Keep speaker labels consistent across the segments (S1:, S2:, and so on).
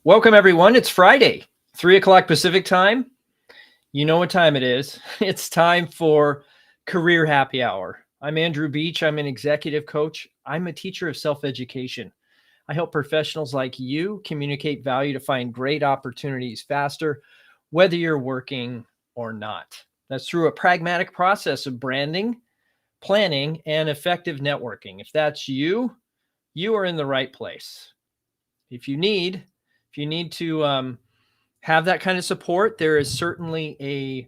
S1: Welcome, everyone. It's Friday, 3 o'clock Pacific time. You know what time it is. It's time for Career Happy Hour. I'm Andrew Beach. I'm an executive coach. I'm a teacher of self-education. I help professionals like you communicate value to find great opportunities faster, whether you're working or not. That's through a pragmatic process of branding, planning, and effective networking. If that's you, you are in the right place. If you need to have that kind of support, there is certainly a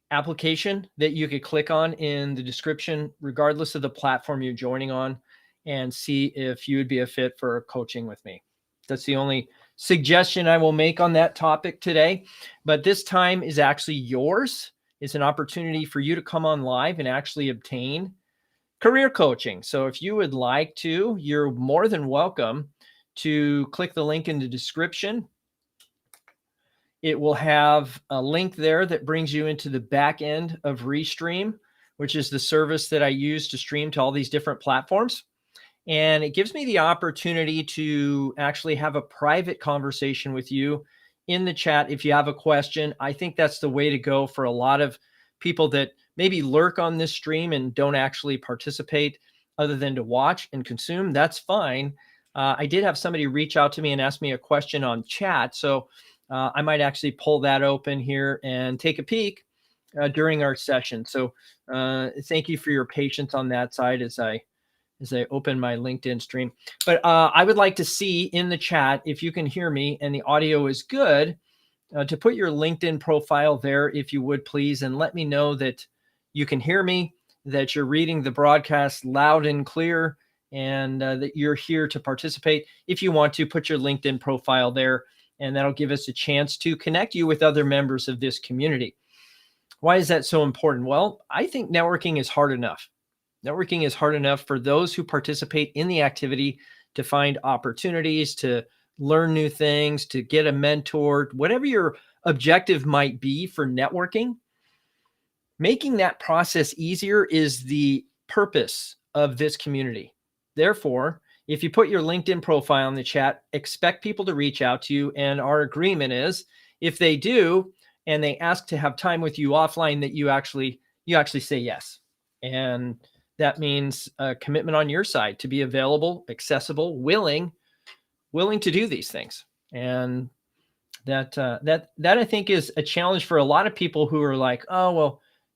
S1: application that you could click on in the description, regardless of the platform you're joining on, and see if you would be a fit for coaching with me. That's the only suggestion I will make on that topic today. But this time is actually yours. It's an opportunity for you to come on live and actually obtain career coaching. So if you would like to, you're more than welcome to click the link in the description. It will have a link there that brings you into the back end of Restream, which is the service that I use to stream to all these different platforms. And it gives me the opportunity to actually have a private conversation with you in the chat. If you have a question, I think that's the way to go for a lot of people that maybe lurk on this stream and don't actually participate other than to watch and consume. That's fine. I did have somebody reach out to me and ask me a question on chat. So I might actually pull that open here and take a peek during our session. So thank you for your patience on that side as I open my LinkedIn stream. But I would like to see in the chat, if you can hear me and the audio is good, to put your LinkedIn profile there, if you would please, and let me know that you can hear me, that you're reading the broadcast loud and clear, and that you're here to participate. If you want to, put your LinkedIn profile there, and that'll give us a chance to connect you with other members of this community. Why is that so important? Well, I think networking is hard enough. Networking is hard enough for those who participate in the activity to find opportunities, to learn new things, to get a mentor, whatever your objective might be for networking. Making that process easier is the purpose of this community. Therefore, if you put your LinkedIn profile in the chat, expect people to reach out to you. And our agreement is, if they do, and they ask to have time with you offline, that you actually say yes. And that means a commitment on your side to be available, accessible, willing to do these things. And that I think is a challenge for a lot of people who are like, oh,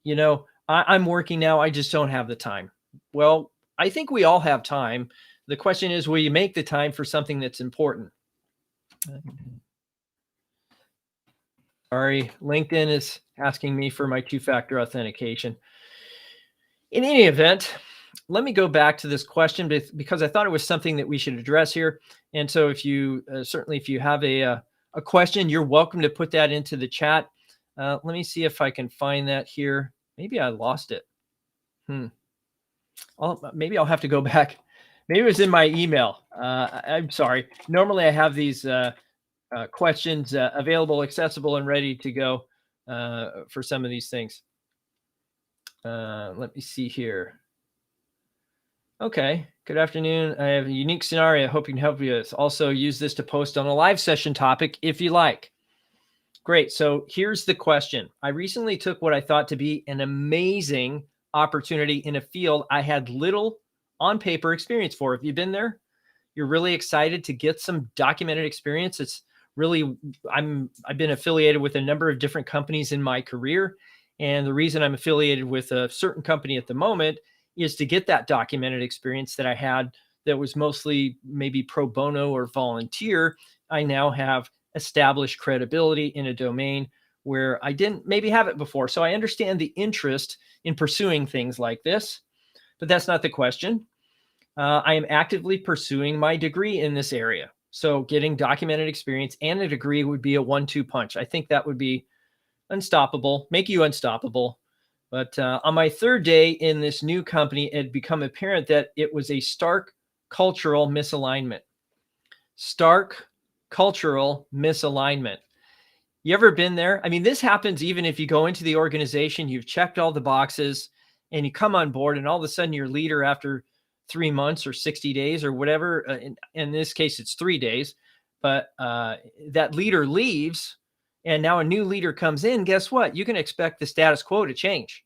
S1: well, I'm working now, I just don't have the time. Well, I think we all have time. The question is, will you make the time for something that's important? Sorry, LinkedIn is asking me for my two-factor authentication. In any event, let me go back to this question because I thought it was something that we should address here. And so if you certainly, if you have a question, you're welcome to put that into the chat. Let me see if I can find that here. Maybe I lost it. Maybe I'll have to go back. Maybe it was in my email. I'm sorry. Normally I have these questions available, accessible, and ready to go for some of these things. Let me see here. Okay. Good afternoon. I have a unique scenario. I hope you can help you. Also use this to post on a live session topic if you like. Great. So here's the question. I recently took what I thought to be an amazing opportunity in a field I had little on paper experience for. Have you been there? You're really excited to get some documented experience. It's really, I've been affiliated with a number of different companies in my career. And the reason I'm affiliated with a certain company at the moment is to get that documented experience that I had that was mostly maybe pro bono or volunteer. I now have established credibility in a domain where I didn't maybe have it before. So I understand the interest in pursuing things like this, but that's not the question. I am actively pursuing my degree in this area. So getting documented experience and a degree would be a 1-2 punch. I think that would be unstoppable, make you unstoppable. But on my third day in this new company, it had become apparent that it was a stark cultural misalignment. Stark cultural misalignment. You ever been there? I mean, this happens even if you go into the organization, you've checked all the boxes, and you come on board, and all of a sudden your leader, after 3 months or 60 days or whatever, in this case, it's 3 days, but that leader leaves and now a new leader comes in, guess what? You can expect the status quo to change.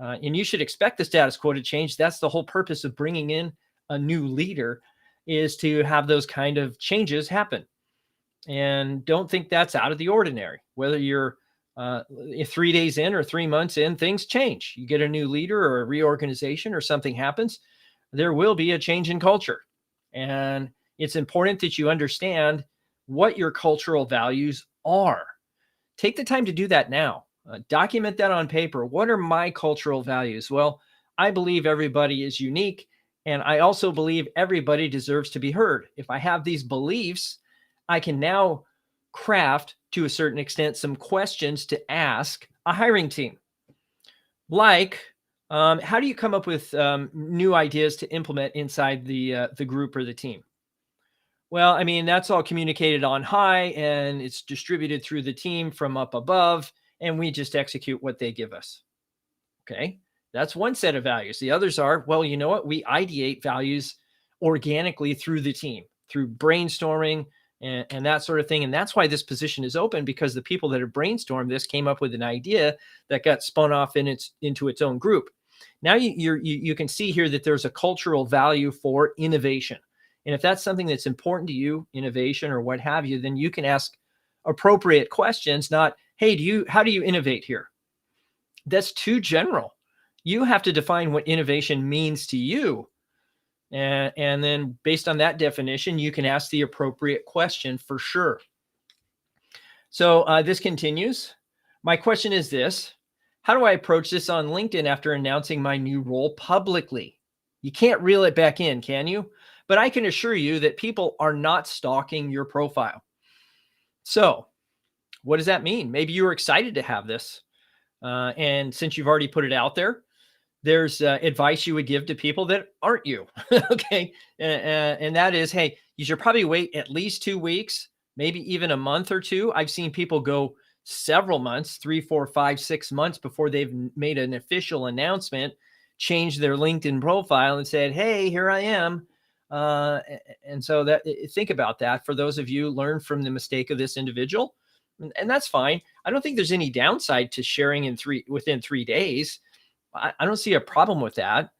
S1: And you should expect the status quo to change. That's the whole purpose of bringing in a new leader, is to have those kind of changes happen. And don't think that's out of the ordinary. Whether you're 3 days in or 3 months in, things change. You get a new leader or a reorganization or something happens, there will be a change in culture. And it's important that you understand what your cultural values are. Take the time to do that now. Document that on paper. What are my cultural values? Well, I believe everybody is unique, and I also believe everybody deserves to be heard. If I have these beliefs, I can now craft, to a certain extent, some questions to ask a hiring team. Like, how do you come up with new ideas to implement inside the group or the team? Well, I mean, that's all communicated on high and it's distributed through the team from up above, and we just execute what they give us. Okay. That's one set of values. The others are, well, you know what? We ideate values organically through the team, through brainstorming and that sort of thing. And that's why this position is open, because the people that have brainstormed this came up with an idea that got spun off into its own group. Now you can see here that there's a cultural value for innovation. And if that's something that's important to you, innovation or what have you, then you can ask appropriate questions, not, hey, how do you innovate here? That's too general. You have to define what innovation means to you. And then based on that definition, you can ask the appropriate question for sure. So this continues. My question is this: how do I approach this on LinkedIn after announcing my new role publicly? You can't reel it back in, can you? But I can assure you that people are not stalking your profile. So what does that mean? Maybe you were excited to have this. And since you've already put it out there, there's advice you would give to people that aren't you. Okay. And that is, hey, you should probably wait at least 2 weeks, maybe even a month or two. I've seen people go several months, 3, 4, 5, 6 months before they've made an official announcement, changed their LinkedIn profile and said, hey, here I am. And so think about that. For those of you, learn from the mistake of this individual, and that's fine. I don't think there's any downside to sharing within 3 days. I don't see a problem with that.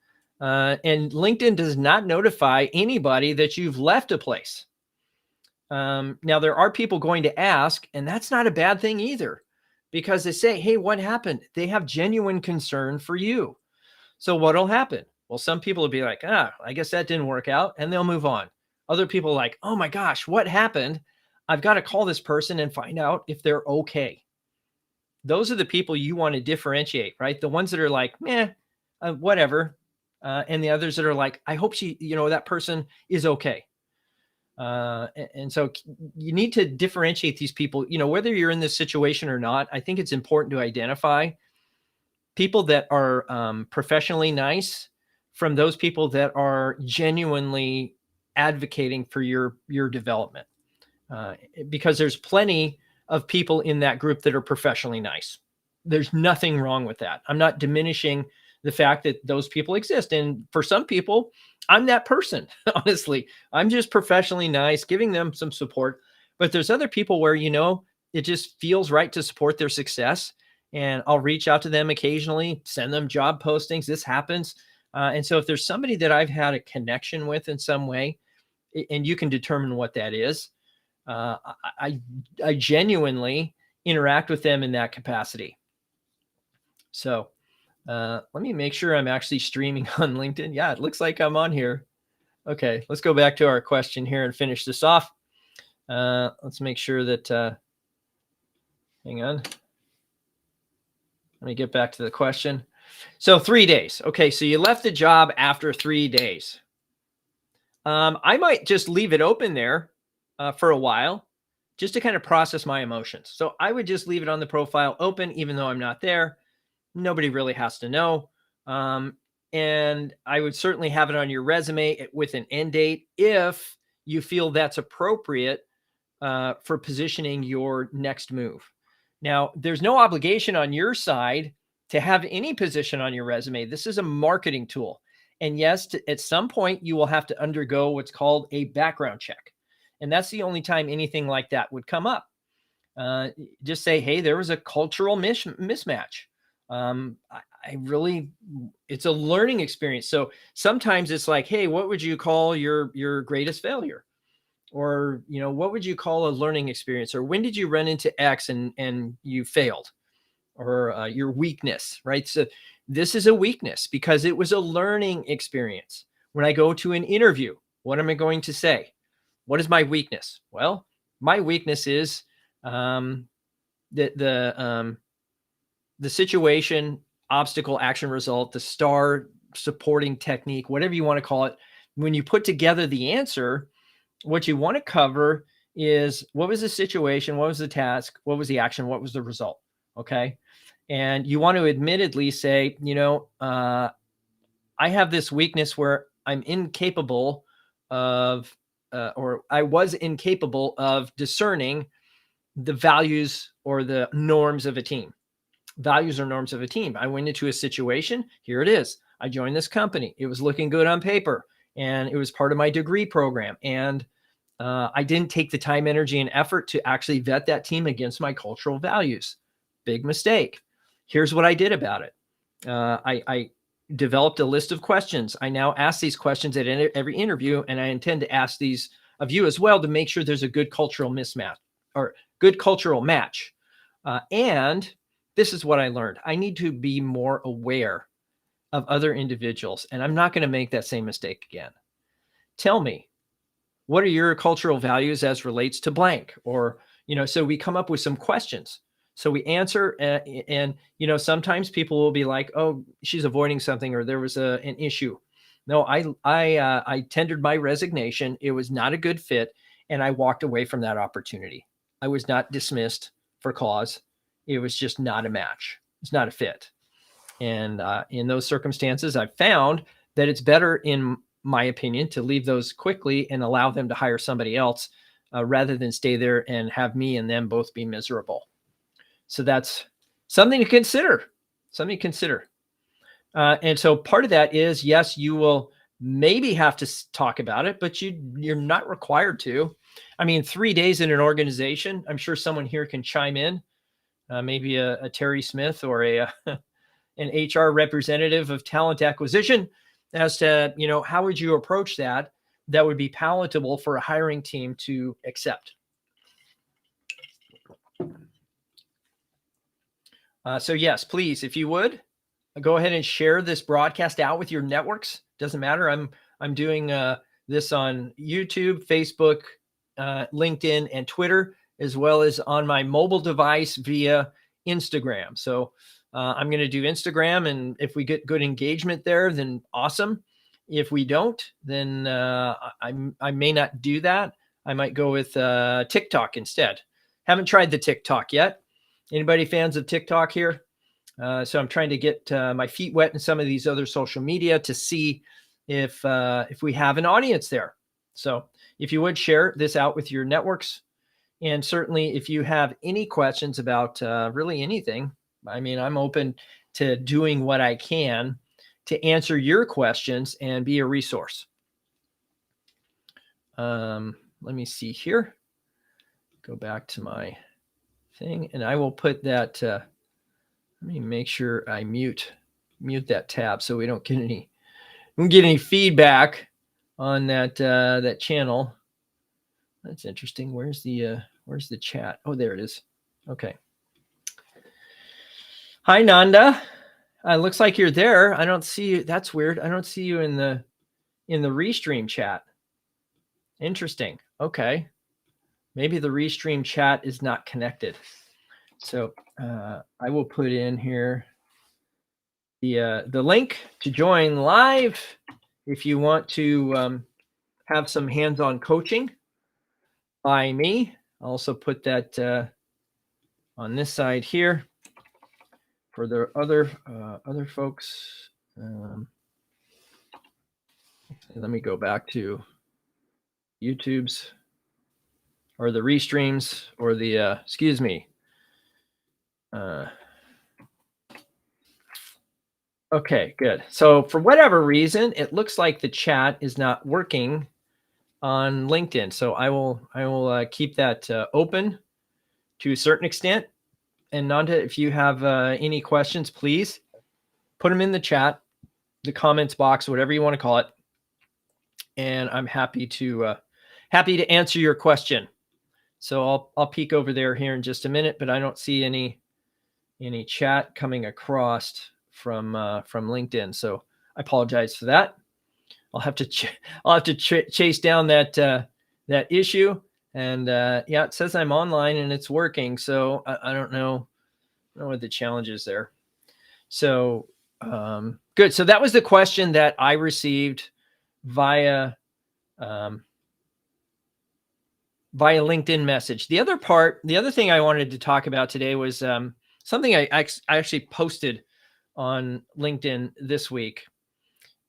S1: And LinkedIn does not notify anybody that you've left a place. Now, there are people going to ask, and that's not a bad thing either, because they say, hey, what happened? They have genuine concern for you. So what'll happen? Well, some people will be like, I guess that didn't work out, and they'll move on. Other people are like, oh my gosh, what happened? I've got to call this person and find out if they're okay. Those are the people you want to differentiate, right? The ones that are like, whatever. And the others that are like, I hope that person is okay. And so you need to differentiate these people, whether you're in this situation or not. I think it's important to identify people that are professionally nice from those people that are genuinely advocating for your development. Because there's plenty of people in that group that are professionally nice. There's nothing wrong with that. I'm not diminishing the fact that those people exist. And for some people, I'm that person, honestly. I'm just professionally nice, giving them some support. But there's other people where, it just feels right to support their success. And I'll reach out to them occasionally, send them job postings. This happens. And so if there's somebody that I've had a connection with in some way, and you can determine what that is, I genuinely interact with them in that capacity. So let me make sure I'm actually streaming on LinkedIn. Yeah, it looks like I'm on here. Okay, let's go back to our question here and finish this off. Let's make sure that, hang on. Let me get back to the question. So 3 days. Okay, so you left the job after 3 days. I might just leave it open there for a while, just to kind of process my emotions. So I would just leave it on the profile open, even though I'm not there. Nobody really has to know. And I would certainly have it on your resume with an end date if you feel that's appropriate for positioning your next move. Now, there's no obligation on your side to have any position on your resume. This is a marketing tool. And yes, at some point, you will have to undergo what's called a background check. And that's the only time anything like that would come up. Just say, hey, there was a cultural mismatch. I really, it's a learning experience. So sometimes it's like, hey, what would you call your greatest failure? Or, what would you call a learning experience? Or when did you run into X and you failed? Or your weakness, right? So this is a weakness because it was a learning experience. When I go to an interview, what am I going to say? What is my weakness? Well, my weakness is the situation, obstacle, action, result, the star supporting technique, whatever you want to call it. When you put together the answer, what you want to cover is what was the situation, what was the task, what was the action, what was the result. Okay. And you want to admittedly say, I have this weakness where I'm incapable of, or I was incapable of discerning the values or the norms of a team. Values or norms of a team. I went into a situation. Here it is. I joined this company. It was looking good on paper, and it was part of my degree program. And I didn't take the time, energy, and effort to actually vet that team against my cultural values. Big mistake. Here's what I did about it. I developed a list of questions. I now ask these questions at every interview, and I intend to ask these of you as well to make sure there's a good cultural mismatch or good cultural match. And this is what I learned. I need to be more aware of other individuals, and I'm not going to make that same mistake again. Tell me, what are your cultural values as relates to blank? Or, so we come up with some questions. So we answer, and sometimes people will be like, "Oh, she's avoiding something," or there was an issue. No, I tendered my resignation. It was not a good fit, and I walked away from that opportunity. I was not dismissed for cause. It was just not a match. It's not a fit. And in those circumstances, I've found that it's better, in my opinion, to leave those quickly and allow them to hire somebody else rather than stay there and have me and them both be miserable. So that's something to consider. Something to consider. And so part of that is, yes, you will maybe have to talk about it, but you're not required to. I mean, 3 days in an organization, I'm sure someone here can chime in, maybe a Terry Smith or an HR representative of talent acquisition, as to, how would you approach that would be palatable for a hiring team to accept. So yes, please, if you would, go ahead and share this broadcast out with your networks. Doesn't matter. I'm doing this on YouTube, Facebook, LinkedIn, and Twitter, as well as on my mobile device via Instagram. So I'm going to do Instagram, and if we get good engagement there, then awesome. If we don't, then I may not do that. I might go with TikTok instead. Haven't tried the TikTok yet. Anybody fans of TikTok here? So I'm trying to get my feet wet in some of these other social media to see if we have an audience there. So if you would share this out with your networks, and certainly if you have any questions about really anything, I mean, I'm open to doing what I can to answer your questions and be a resource. Let me see here. Go back to my thing, and I will put that. Let me make sure I mute that tab so we don't get any feedback on that channel. That's interesting. Where's the chat? Oh, there it is. Okay. Hi, Nanda. Looks like you're there. I don't see you. That's weird. I don't see you in the Restream chat. Interesting. Okay. Maybe the Restream chat is not connected. So I will put in here the link to join live if you want to have some hands-on coaching by me. I'll also put that on this side here for the other folks. Let me go back to YouTube's or the Restreams or the excuse me. Okay, good. So for whatever reason, it looks like the chat is not working on LinkedIn. So I will keep that open to a certain extent. And Nanda, if you have any questions, please put them in the chat, the comments box, whatever you want to call it. And I'm happy to answer your question. So I'll peek over there here in just a minute, but I don't see any chat coming across from LinkedIn. So I apologize for that. I'll have to chase down that issue. And yeah, it says I'm online and it's working. So I don't know what the challenge is there. So good. So that was the question that I received via LinkedIn message. The other thing I wanted to talk about today was something I actually posted on LinkedIn this week.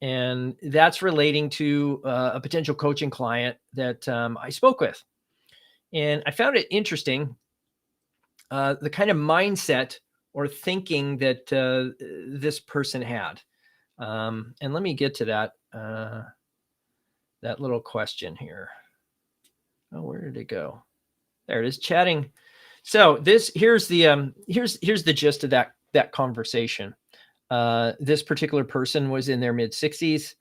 S1: And that's relating to a potential coaching client that I spoke with. And I found it interesting, the kind of mindset or thinking that this person had. And let me get to that little question here. Oh, where did it go? There it is, chatting. So here's the gist of that conversation. This particular person was in their mid-60s,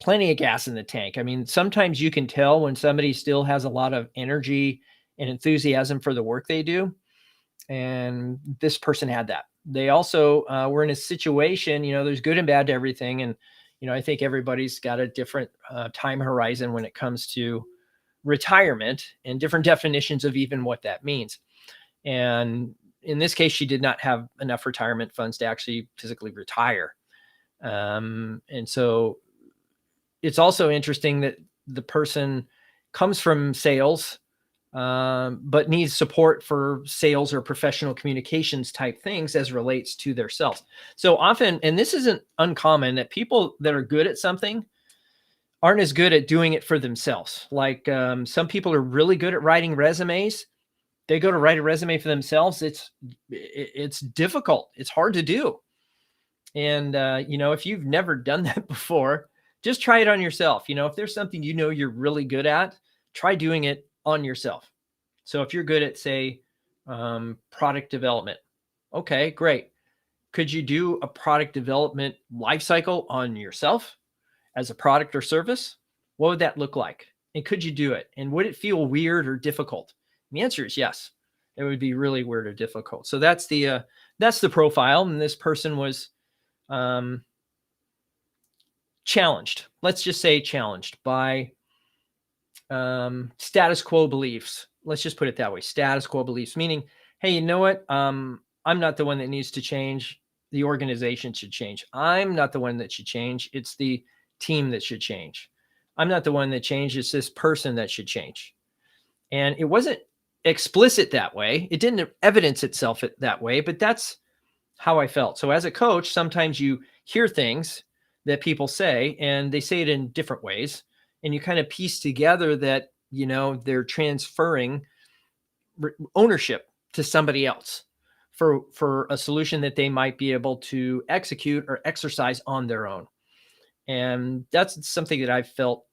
S1: plenty of gas in the tank. I mean, sometimes you can tell when somebody still has a lot of energy and enthusiasm for the work they do. And this person had that. They also were in a situation, there's good and bad to everything. And, I think everybody's got a different time horizon when it comes to retirement and different definitions of even what that means. And in this case, she did not have enough retirement funds to actually physically retire. And so it's also interesting that the person comes from sales, but needs support for sales or professional communications type things as relates to their self. So often, and this isn't uncommon, that people that are good at something aren't as good at doing it for themselves. Like some people are really good at writing resumes. They go to write a resume for themselves. It's difficult. It's hard to do. And, if you've never done that before, just try it on yourself. If there's something you're really good at, try doing it on yourself. So if you're good at, say, product development, okay, great. Could you do a product development lifecycle on yourself as a product or service? What would that look like? And could you do it? And would it feel weird or difficult? And the answer is yes. It would be really weird or difficult. So that's the profile. And this person was challenged. Let's just say challenged by status quo beliefs. Let's just put it that way. Status quo beliefs, meaning, hey, you know what? I'm not the one that needs to change. The organization should change. I'm not the one that should change. It's the team that should change. I'm not the one that changed. It's this person that should change. And it wasn't explicit that way. It didn't evidence itself that way, but that's how I felt. So as a coach, sometimes you hear things that people say, and they say it in different ways. And you kind of piece together that, they're transferring ownership to somebody else for a solution that they might be able to execute or exercise on their own. And that's something that I've felt,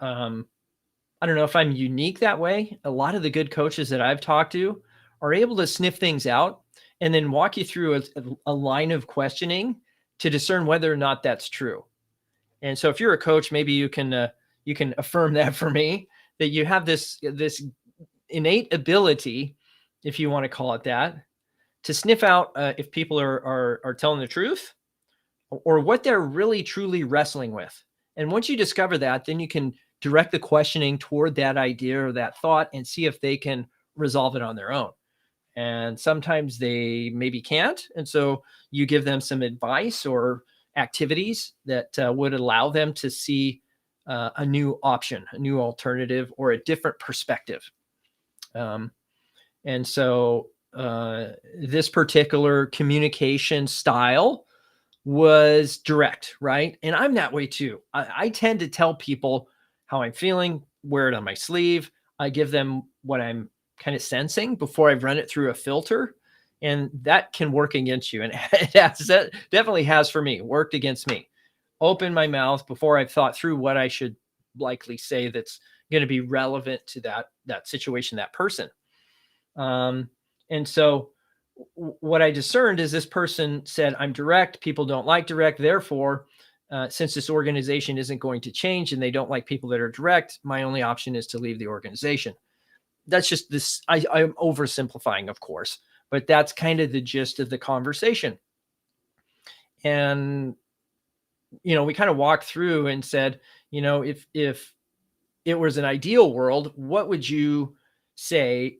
S1: I don't know if I'm unique that way. A lot of the good coaches that I've talked to are able to sniff things out and then walk you through a line of questioning to discern whether or not that's true. And so if you're a coach, maybe you can affirm that for me, that you have this innate ability, if you want to call it that, to sniff out if people are telling the truth or what they're really truly wrestling with. And once you discover that, then you can direct the questioning toward that idea or that thought and see if they can resolve it on their own. And sometimes they maybe can't. And so you give them some advice or activities that would allow them to see a new option, a new alternative, or a different perspective. And so this particular communication style was direct, right? And I'm that way too. I tend to tell people how I'm feeling, wear it on my sleeve. I give them what I'm kind of sensing before I've run it through a filter. And that can work against you. And that definitely has for me, worked against me. Open my mouth before I've thought through what I should likely say that's going to be relevant to that situation, that person. And so what I discerned is this person said, I'm direct. People don't like direct. Therefore, since this organization isn't going to change and they don't like people that are direct, my only option is to leave the organization. That's just this. I'm oversimplifying, of course, but that's kind of the gist of the conversation. And, we kind of walked through and said, if it was an ideal world, what would you say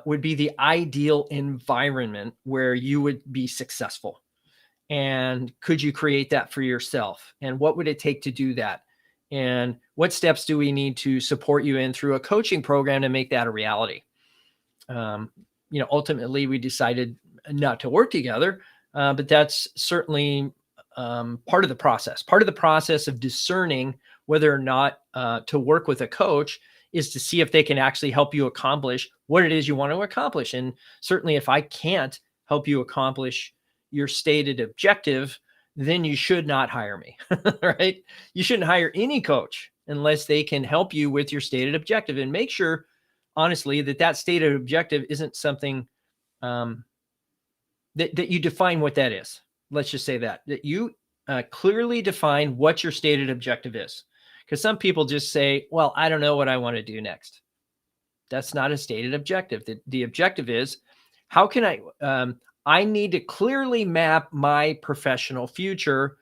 S1: would be the ideal environment where you would be successful? And could you create that for yourself? And what would it take to do that? And what steps do we need to support you in through a coaching program to make that a reality? Ultimately, we decided not to work together, but that's certainly part of the process of discerning whether or not to work with a coach is to see if they can actually help you accomplish what it is you want to accomplish. And certainly if I can't help you accomplish your stated objective, then you should not hire me, right? You shouldn't hire any coach unless they can help you with your stated objective, and make sure, honestly, that stated objective isn't something that you define what that is. Let's just say that you clearly define what your stated objective is. Because some people just say, well, I don't know what I want to do next. That's not a stated objective. The objective is, how can I need to clearly map my professional future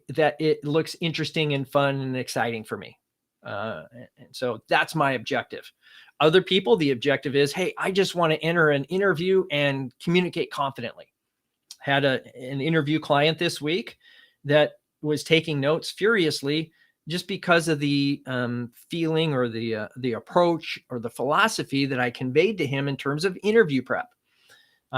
S1: that it looks interesting and fun and exciting for me. And so that's my objective. Other people, the objective is, hey, I just want to enter an interview and communicate confidently. Had an interview client this week that was taking notes furiously just because of the feeling or the approach or the philosophy that I conveyed to him in terms of interview prep.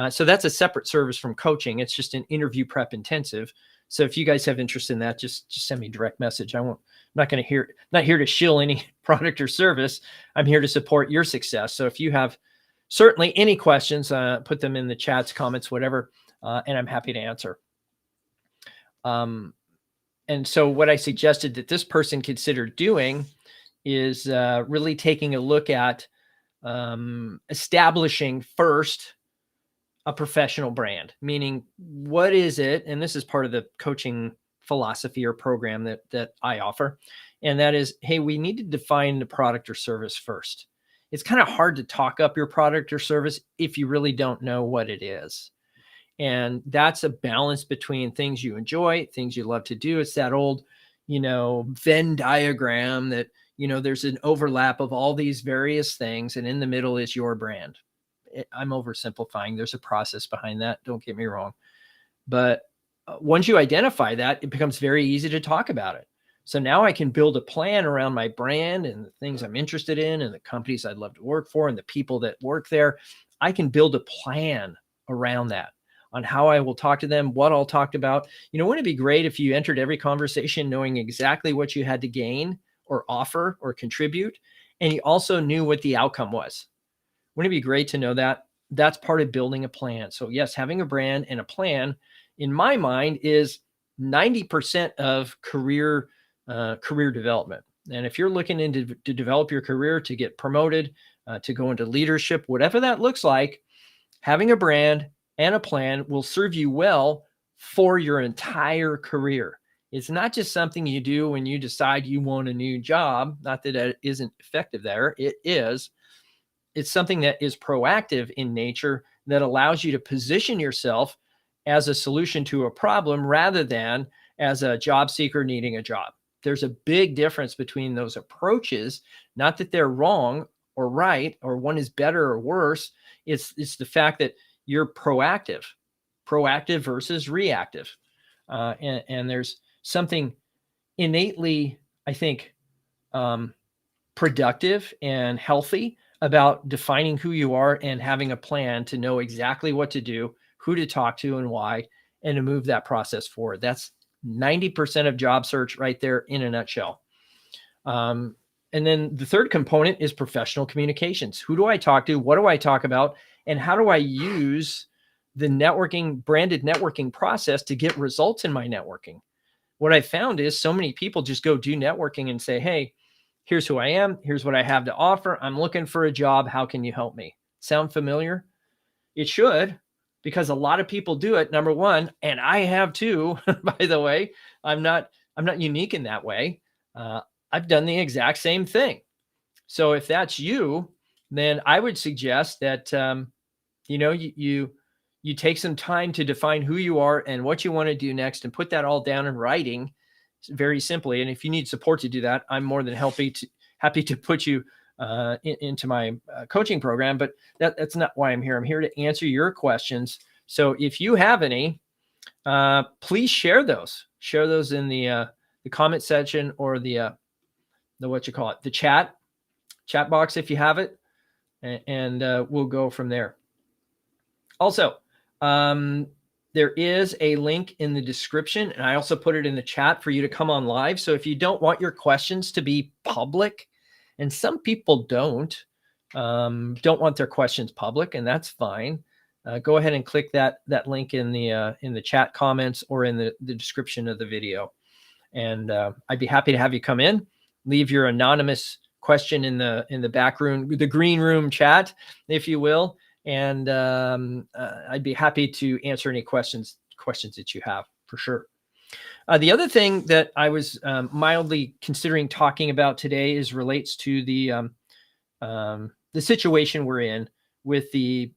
S1: So that's a separate service from coaching. It's just an interview prep intensive. So if you guys have interest in that, just send me a direct message. I'm not here to shill any product or service. I'm here to support your success. So if you have certainly any questions, put them in the chats, comments, whatever, and I'm happy to answer. And so what I suggested that this person consider doing is really taking a look at establishing first a professional brand, meaning what is it? And this is part of the coaching philosophy or program that I offer. And that is, hey, we need to define the product or service first. It's kind of hard to talk up your product or service if you really don't know what it is. And that's a balance between things you enjoy, things you love to do. It's that old, Venn diagram that, there's an overlap of all these various things. And in the middle is your brand. I'm oversimplifying. There's a process behind that. Don't get me wrong. But once you identify that, it becomes very easy to talk about it. So now I can build a plan around my brand and the things I'm interested in and the companies I'd love to work for and the people that work there. I can build a plan around that on how I will talk to them, what I'll talk about. Wouldn't it be great if you entered every conversation knowing exactly what you had to gain or offer or contribute, and you also knew what the outcome was? Wouldn't it be great to know that? That's part of building a plan. So yes, having a brand and a plan, in my mind, is 90% of career development. And if you're looking to develop your career, to get promoted, to go into leadership, whatever that looks like, having a brand and a plan will serve you well for your entire career. It's not just something you do when you decide you want a new job. Not that it isn't effective there. It is. It's something that is proactive in nature that allows you to position yourself as a solution to a problem rather than as a job seeker needing a job. There's a big difference between those approaches. Not that they're wrong or right, or one is better or worse. It's the fact that you're proactive versus reactive. And there's something innately, I think, productive and healthy about defining who you are and having a plan to know exactly what to do, who to talk to and why, and to move that process forward. That's 90% of job search right there in a nutshell. And then the third component is professional communications. Who do I talk to? What do I talk about? And how do I use the branded networking process to get results in my networking? What I found is so many people just go do networking and say, hey, Here's who I am. Here's what I have to offer. I'm looking for a job. How can you help me? Sound familiar? It should, because a lot of people do it, number one, and I have too, by the way. I'm not unique in that way. I've done the exact same thing. So if that's you, then I would suggest that you take some time to define who you are and what you want to do next, and put that all down in writing, very simply. And if you need support to do that, I'm more than happy to put you into my coaching program. But that's not why I'm here. I'm here to answer your questions. So if you have any, please share those. Share those in the comment section, or the the chat box if you have it, and we'll go from there. Also, there is a link in the description, and I also put it in the chat for you to come on live. So if you don't want your questions to be public, and some people don't want their questions public, and that's fine. Go ahead and click that link in the chat comments, or in the description of the video. And I'd be happy to have you come in, leave your anonymous question in the back room, the green room chat, if you will. And I'd be happy to answer any questions that you have, for sure. The other thing that I was mildly considering talking about today relates to the situation we're in with the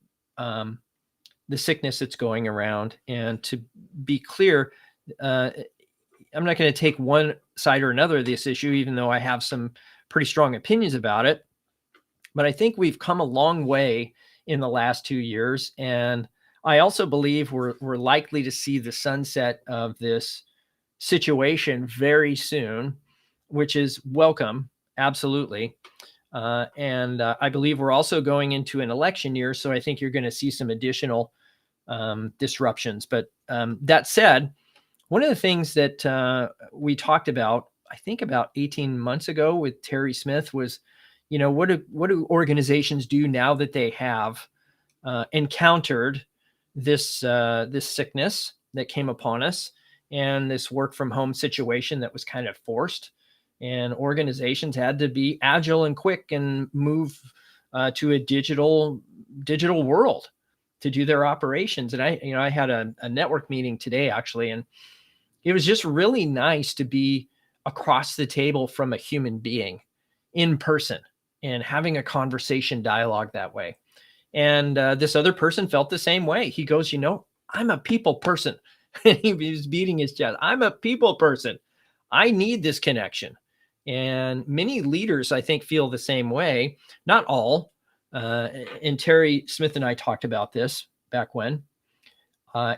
S1: sickness that's going around. And to be clear, I'm not going to take one side or another of this issue, even though I have some pretty strong opinions about it. But I think we've come a long way in the last 2 years. And I also believe we're likely to see the sunset of this situation very soon, which is welcome. Absolutely. And I believe we're also going into an election year. So I think you're going to see some additional disruptions. But that said, one of the things that we talked about, I think about 18 months ago with Terry Smith, was, what do organizations do now that they have encountered this sickness that came upon us, and this work from home situation that was kind of forced, and organizations had to be agile and quick and move to a digital world to do their operations. And I had a network meeting today, actually, and it was just really nice to be across the table from a human being in person and having a conversation dialogue that way. And this other person felt the same way. He goes, I'm a people person. He was beating his chest. I'm a people person. I need this connection. And many leaders, I think, feel the same way. Not all. And Terry Smith and I talked about this back when,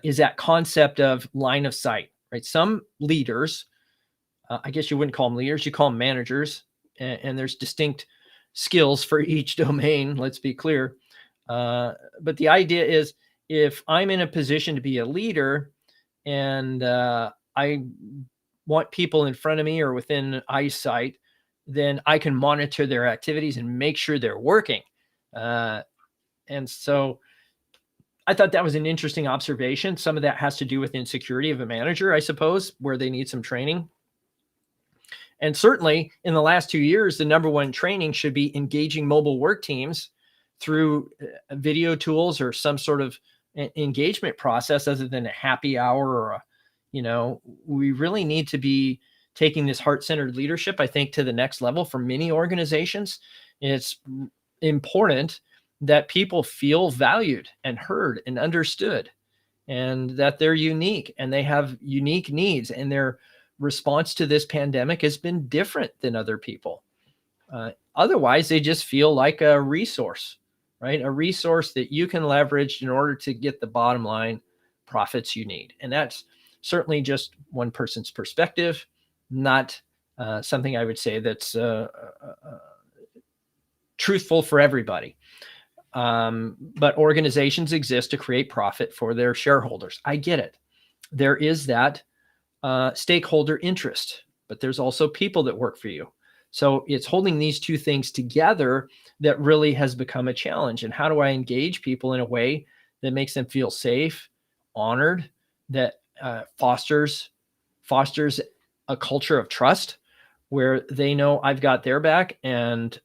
S1: is that concept of line of sight, right? Some leaders, I guess you wouldn't call them leaders, you call them managers. And there's distinct skills for each domain, let's be clear. But the idea is, if I'm in a position to be a leader, and I want people in front of me or within eyesight, then I can monitor their activities and make sure they're working. And so I thought that was an interesting observation. Some of that has to do with insecurity of a manager, I suppose, where they need some training. And certainly in the last 2 years, the number one training should be engaging mobile work teams through video tools or some sort of engagement process, other than a happy hour or we really need to be taking this heart-centered leadership, I think, to the next level for many organizations. It's important that people feel valued and heard and understood, and that they're unique and they have unique needs, and their response to this pandemic has been different than other people. Otherwise, they just feel like a resource, right? A resource that you can leverage in order to get the bottom line profits you need. And that's certainly just one person's perspective, not something I would say that's truthful for everybody. But organizations exist to create profit for their shareholders. I get it. There is that stakeholder interest, but there's also people that work for you. So it's holding these two things together that really has become a challenge. And how do I engage people in a way that makes them feel safe, honored, that fosters a culture of trust, where they know I've got their back and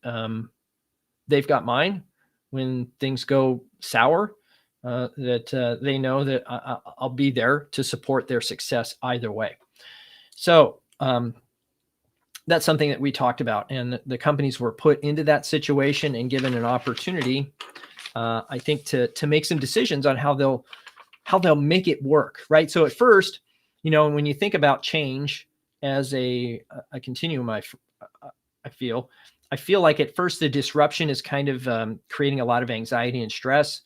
S1: they've got mine when things go sour, that they know that I'll be there to support their success either way. So that's something that we talked about, and the companies were put into that situation and given an opportunity, I think, to make some decisions on how they'll make it work, right? So at first, when you think about change as a continuum, I feel like at first the disruption is kind of creating a lot of anxiety and stress.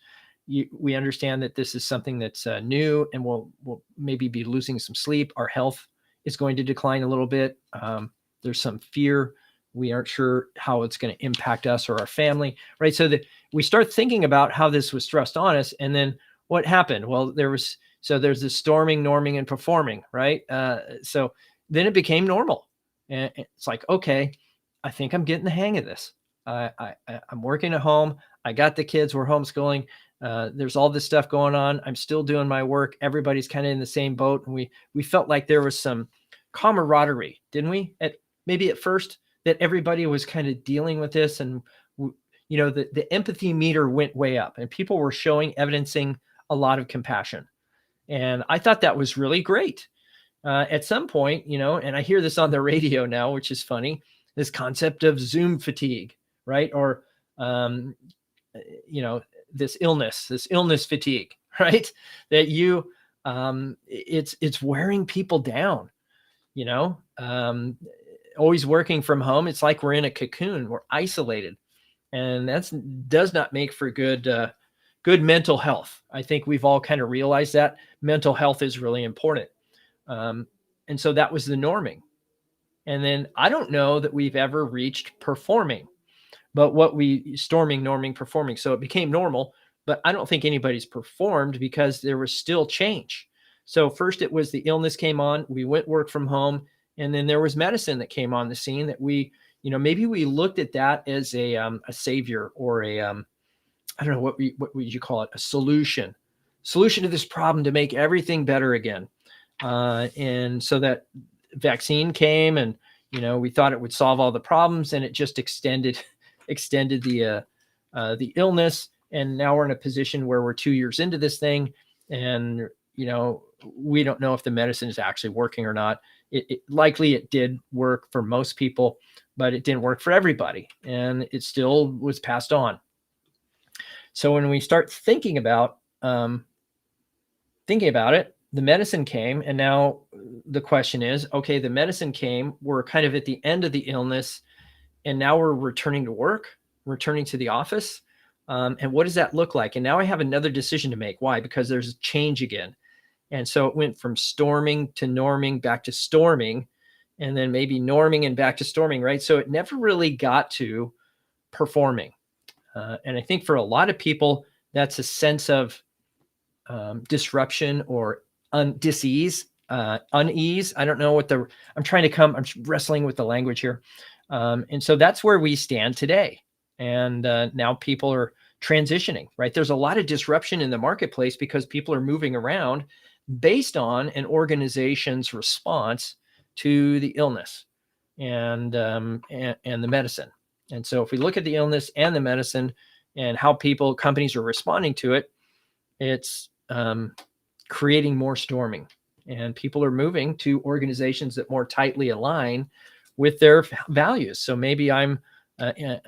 S1: We understand that this is something that's new, and we'll maybe be losing some sleep. Our health is going to decline a little bit. There's some fear. We aren't sure how it's going to impact us or our family, right? So that we start thinking about how this was thrust on us, and then what happened? Well, there's this storming, norming, and performing, right? So then it became normal, and it's like, okay, I think I'm getting the hang of this. I'm working at home. I got the kids. We're homeschooling. There's all this stuff going on. I'm still doing my work. Everybody's kind of in the same boat, and we felt like there was some camaraderie, didn't we? Maybe at first, that everybody was kind of dealing with this, and the empathy meter went way up, and people were evidencing a lot of compassion, and I thought that was really great. At some point, and I hear this on the radio now, which is funny, this concept of Zoom fatigue, right? Or this illness fatigue, right? That it's wearing people down. Always working from home, it's like we're in a cocoon, we're isolated, and that does not make for good mental health. I think we've all kind of realized that mental health is really important, and so that was the norming. And then I don't know that we've ever reached performing, but storming, norming, performing. So it became normal, but I don't think anybody's performed because there was still change. So first it was the illness came on, we went work from home, and then there was medicine that came on the scene that maybe we looked at that as a savior, or I don't know, what would you call it? A solution to this problem to make everything better again. And so that vaccine came, and, we thought it would solve all the problems, and it just extended the illness. And now we're in a position where we're 2 years into this thing, and, we don't know if the medicine is actually working or not. Likely it did work for most people, but it didn't work for everybody, and it still was passed on. So when we start thinking about it, the medicine came, and now the question is, okay, the medicine came, we're kind of at the end of the illness, and now we're returning to work, returning to the office. And what does that look like? And now I have another decision to make. Why? Because there's a change again. And so it went from storming to norming, back to storming, and then maybe norming and back to storming, right? So it never really got to performing. And I think for a lot of people, that's a sense of disruption or unease. I don't know I'm wrestling with the language here. And so that's where we stand today. And now people are transitioning, right? There's a lot of disruption in the marketplace because people are moving around based on an organization's response to the illness and the medicine. And so if we look at the illness and the medicine and how companies are responding to it, it's creating more storming, and people are moving to organizations that more tightly align with their values. So maybe I'm a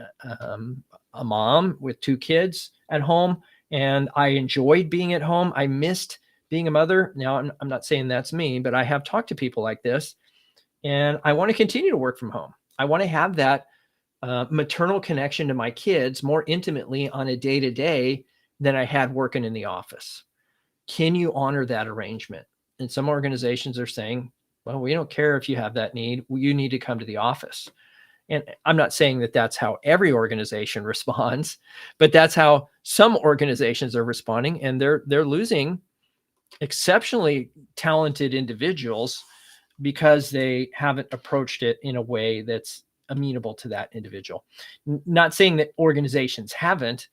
S1: mom with 2 kids at home, and I enjoyed being at home. I missed being a mother. Now, I'm not saying that's me, but I have talked to people like this, and I want to continue to work from home. I want to have that maternal connection to my kids more intimately on a day-to-day than I had working in the office. Can you honor that arrangement? And some organizations are saying, well, we don't care if you have that need. You need to come to the office. And I'm not saying that that's how every organization responds, but that's how some organizations are responding, and they're losing exceptionally talented individuals because they haven't approached it in a way that's amenable to that individual. Not saying that organizations haven't,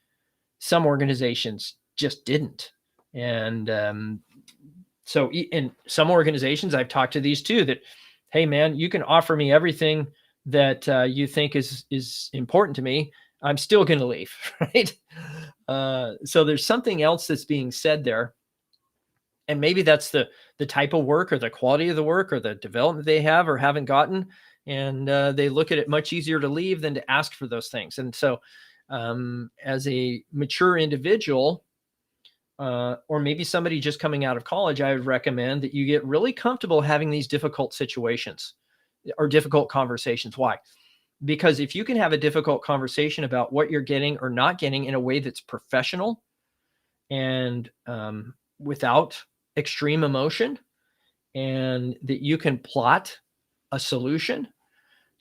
S1: some organizations just didn't. And so in some organizations, I've talked to these too, that, hey man, you can offer me everything that you think is important to me, I'm still going to leave, right? So there's something else that's being said there, and maybe that's the type of work or the quality of the work or the development they have or haven't gotten, and they look at it much easier to leave than to ask for those things. And so, as a mature individual, or maybe somebody just coming out of college, I would recommend that you get really comfortable having these difficult situations or difficult conversations. Why? Because if you can have a difficult conversation about what you're getting or not getting in a way that's professional and without extreme emotion, and that you can plot a solution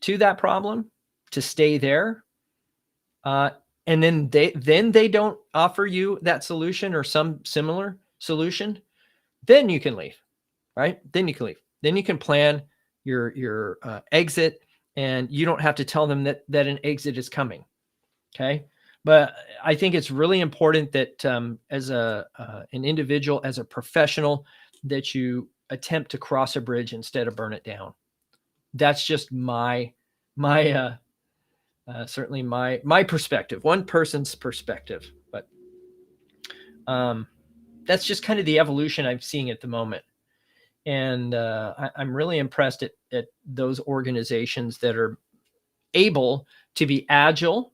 S1: to that problem to stay there, and then they don't offer you that solution or some similar solution, then you can leave, right? Then you can leave. Then you can plan your exit, and you don't have to tell them that an exit is coming. Okay. But I think it's really important that as an individual, as a professional, that you attempt to cross a bridge instead of burn it down. That's just my certainly my perspective, one person's perspective, but that's just kind of the evolution I'm seeing at the moment. And I'm really impressed at those organizations that are able to be agile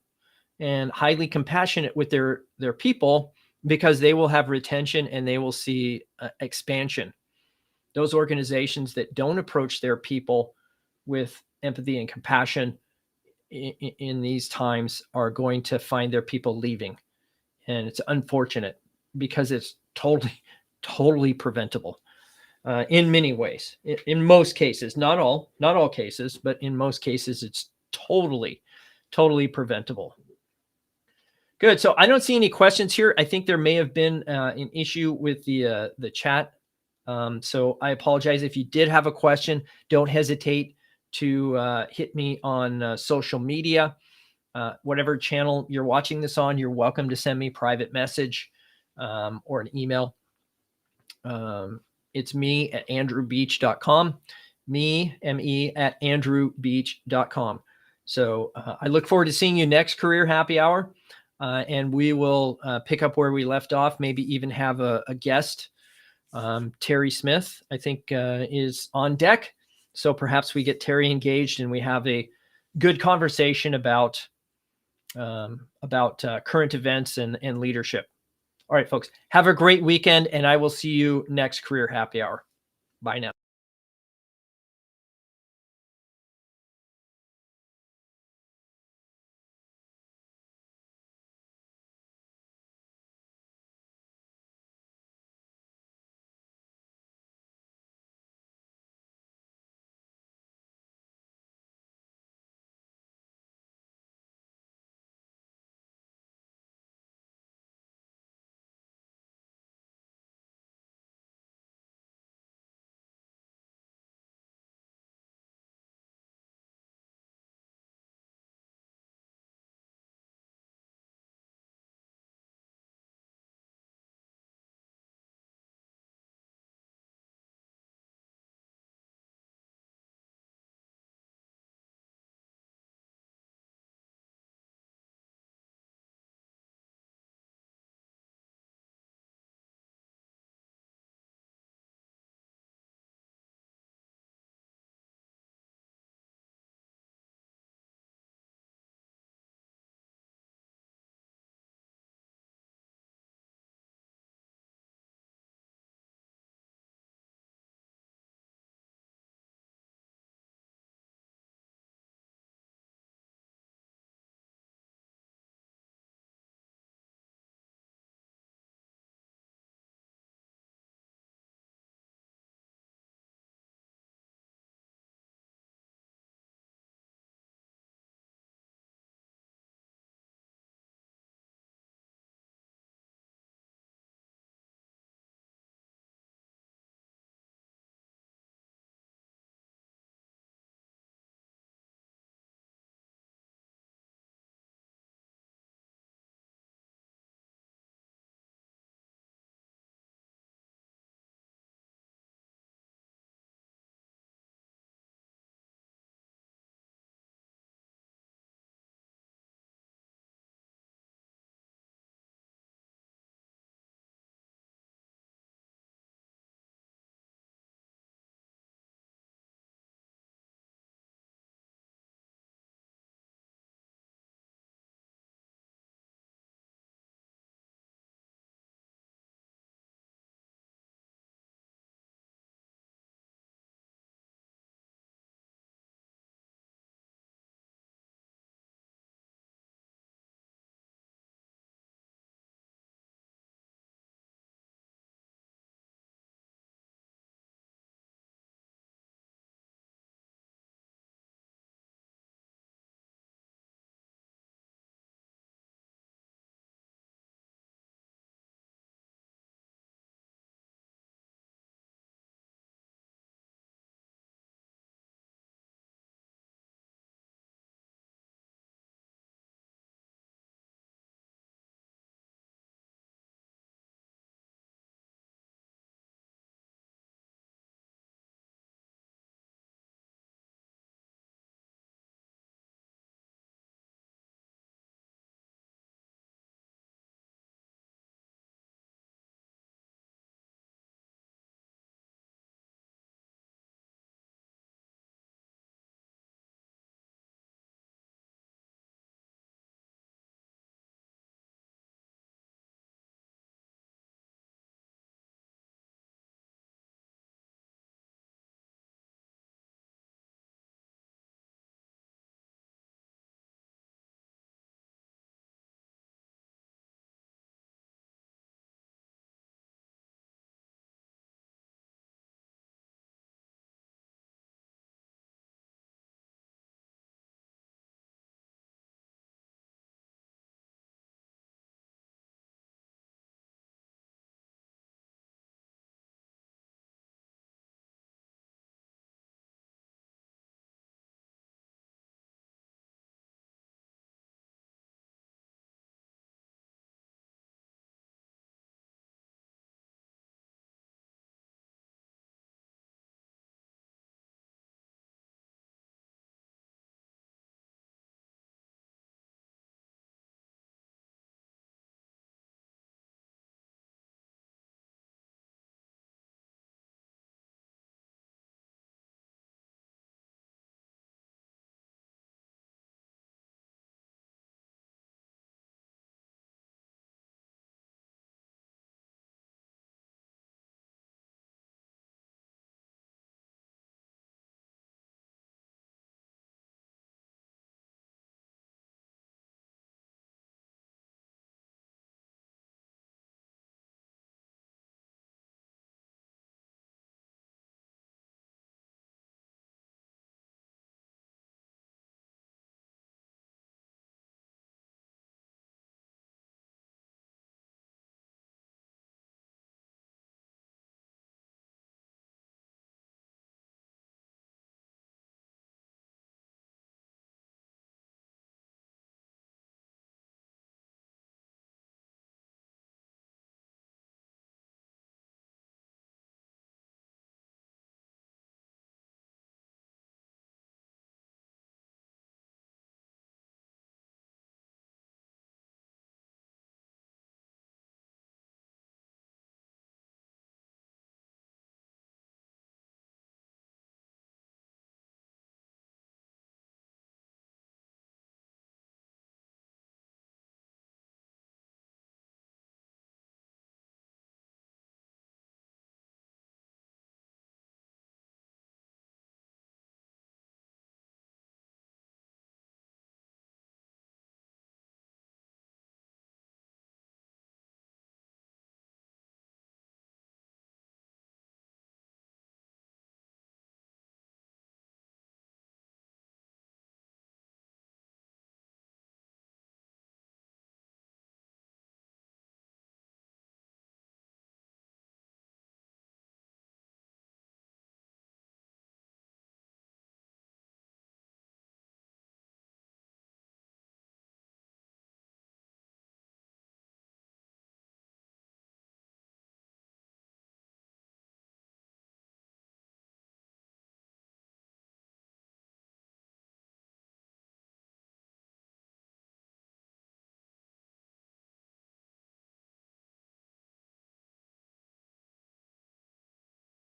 S1: and highly compassionate with their people, because they will have retention and they will see expansion. Those organizations that don't approach their people with empathy and compassion in these times are going to find their people leaving. And it's unfortunate because it's totally preventable in many ways. In most cases, not all cases, but in most cases, it's totally preventable. Good. So I don't see any questions here. I think there may have been an issue with the chat. So I apologize. If you did have a question, don't hesitate to hit me on social media. Whatever channel you're watching this on, you're welcome to send me private message or an email. It's me at andrewbeach.com, me at andrewbeach.com. So I look forward to seeing you next Career Happy Hour. And we will pick up where we left off, maybe even have a guest. Terry Smith, I think, is on deck. So perhaps we get Terry engaged and we have a good conversation about current events and leadership. All right, folks, have a great weekend, and I will see you next Career Happy Hour. Bye now.